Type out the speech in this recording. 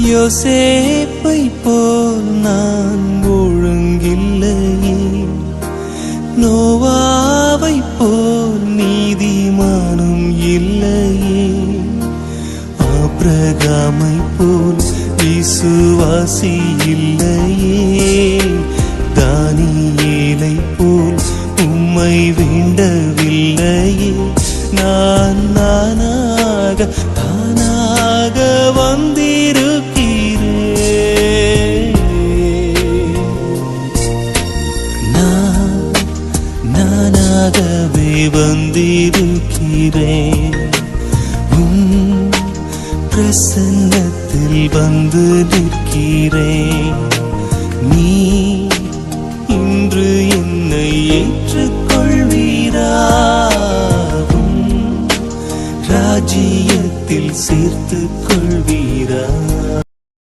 யோசேப்பை போல் நான் ஒழுங்கில்லையே, நோவாவை போல் நீதிமானும் இல்லையே, ஆபிரகாமை போல் விசுவாசி இல்லையே, தானியேலை போல் உம்மை வேண்டவில்லையே, நான் நானாக வந்திருக்கிறேன். நானாகவே வந்திருக்கிறேன். பிரசன்னத்தில் வந்து நிற்கிறேன். நீ இன்று என்னை ஏற்றுக்கொள்வீராகும், ராஜ்யத்தில் சேர்த்து